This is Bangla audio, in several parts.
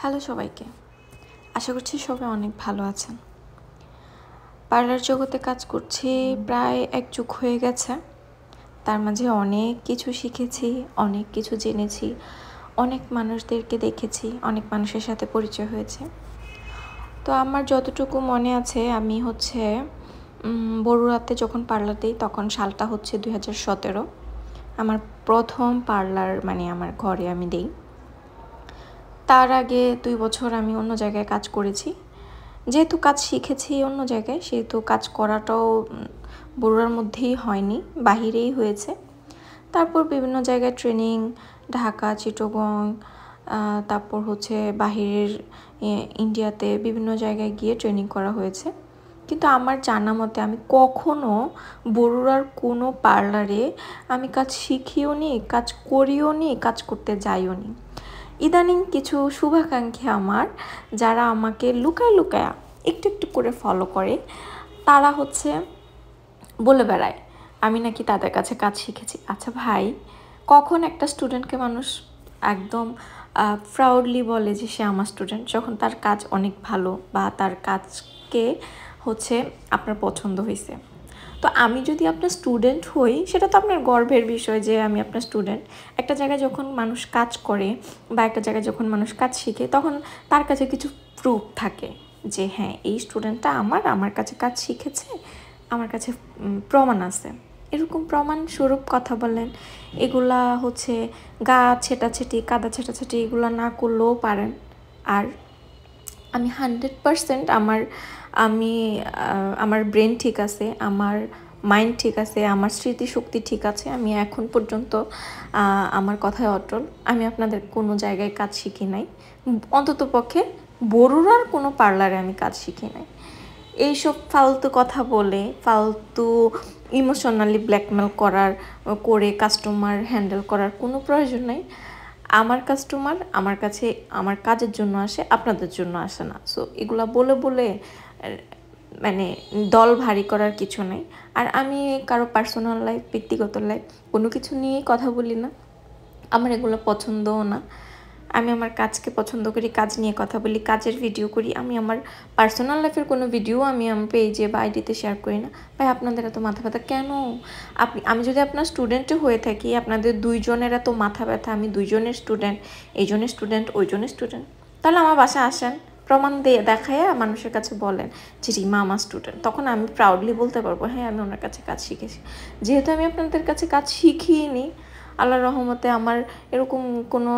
হ্যালো সবাইকে, আশা করছি সবাই অনেক ভালো আছেন। পার্লার জগতে কাজ করছি প্রায় 1 যুগ হয়ে গেছে। তার মাঝে অনেক কিছু শিখেছি, অনেক কিছু জেনেছি, অনেক মানুষদেরকে দেখেছি, অনেক মানুষের সাথে পরিচয় হয়েছে। তো আমার যতটুকু মনে আছে আমি বড়ুয়াতে যখন পার্লার দিই তখন সালটা 2017। আমার প্রথম পার্লার আমার ঘরে আমি দিই। তার আগে 2 বছর আমি অন্য জায়গায় কাজ করেছি। যেহেতু কাজ শিখেছি অন্য জায়গায়, সেহেতু কাজ করাটাও বড়ুয়ার মধ্যেই হয়নি, বাহিরেই হয়েছে। তারপর বিভিন্ন জায়গায় ট্রেনিং, ঢাকা, চিটাগং, তারপর বাহিরের ইন্ডিয়াতে বিভিন্ন জায়গায় গিয়ে ট্রেনিং করা হয়েছে। কিন্তু আমার জানা মতে আমি কখনো বড়ুয়ার কোনো পার্লারে আমি কাজ শিখিও নি, কাজ করিও নি, কাজ করতে যাইও নি। ইদানিং কিছু শুভাকাঙ্ক্ষী আমার, যারা আমাকে লুকায় লুকায়া একটু একটু করে ফলো করে, তারা বলে বেড়ায় আমি নাকি তাদের কাছে কাজ শিখেছি। আচ্ছা ভাই, কখন একটা স্টুডেন্টকে মানুষ একদম প্রাউডলি বলে যে সে আমার স্টুডেন্ট, যখন তার কাজ অনেক ভালো বা তার কাজকে আপনার পছন্দ হয়েছে? তো আমি যদি আপনার স্টুডেন্ট হই, সেটা তো আপনার গর্বের বিষয় যে আমি আপনার স্টুডেন্ট। একটা জায়গায় যখন মানুষ কাজ করে বা একটা জায়গায় যখন মানুষ কাজ শিখে, তখন তার কাছে কিছু প্রুফ থাকে যে হ্যাঁ, এই স্টুডেন্টটা আমার কাছে কাজ শিখেছে, আমার কাছে প্রমাণ আছে। এরকম প্রমাণ স্বরূপ কথা বলেন, এগুলা গা ছেটাছেটি, কাদা ছেটাছেটি এগুলো না করলেও পারেন। আর আমি 100% আমার ব্রেন ঠিক আছে, আমার মাইন্ড ঠিক আছে, আমার স্মৃতিশক্তি ঠিক আছে। আমি এখন পর্যন্ত আমার কথায় অটল। আমি আপনাদের কোনো জায়গায় কাজ শিখি নাই, অন্তত পক্ষে বড়ুয়ার কোনো পার্লারে আমি কাজ শিখি নাই। এইসব ফালতু কথা বলে, ফালতু ইমোশনালি ব্ল্যাকমেল করে কাস্টমার হ্যান্ডেল করার কোনো প্রয়োজন নাই। আমার কাস্টমার আমার কাছে আমার কাজের জন্য আসে, আপনাদের জন্য আসে না। সো এগুলা বলে বলে দল ভারী করার কিছু নেই। আর আমি কারো পার্সোনাল লাইফ, ব্যক্তিগত লাইফ কোনো কিছু নিয়েই কথা বলি না। আমার এগুলো পছন্দও না। আমি আমার কাজকে পছন্দ করি, কাজ নিয়ে কথা বলি, কাজের ভিডিও করি। আমি আমার পার্সোনাল লাইফের কোনো ভিডিও আমি পেজে বা আইডিতে শেয়ার করি না। ভাই, আপনাদের এত মাথা ব্যথা কেন? আমি যদি আপনার স্টুডেন্টও হয়ে থাকি, আপনাদের দুইজনের এত মাথা ব্যথা, আমি দুইজনের স্টুডেন্ট, এইজনের স্টুডেন্ট, ওইজনের স্টুডেন্ট, তাহলে আমার বাসায় আসেন, প্রমাণ দিয়ে দেখায় মানুষের কাছে বলেন যে রিমা আমার স্টুডেন্ট। তখন আমি প্রাউডলি বলতে পারবো হ্যাঁ, আমি ওনার কাছে কাজ শিখেছি। যেহেতু আমি আপনাদের কাছে কাজ শিখিনি, আল্লাহর রহমতে আমার এরকম কোনো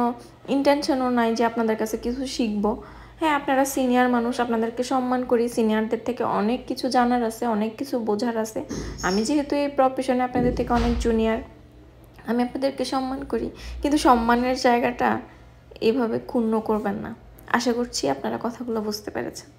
ইন্টেনশনও নাই যে আপনাদের কাছে কিছু শিখবো। হ্যাঁ, আপনারা সিনিয়র মানুষ, আপনাদেরকে সম্মান করি। সিনিয়রদের থেকে অনেক কিছু জানার আছে, অনেক কিছু বোঝার আছে। আমি যেহেতু এই প্রফেশনে আপনাদের থেকে অনেক জুনিয়র, আমি আপনাদেরকে সম্মান করি। কিন্তু সম্মানের জায়গাটা এভাবে ক্ষুণ্ণ করবেন না। আশা করছি আপনারা কথাগুলো বুঝতে পেরেছেন।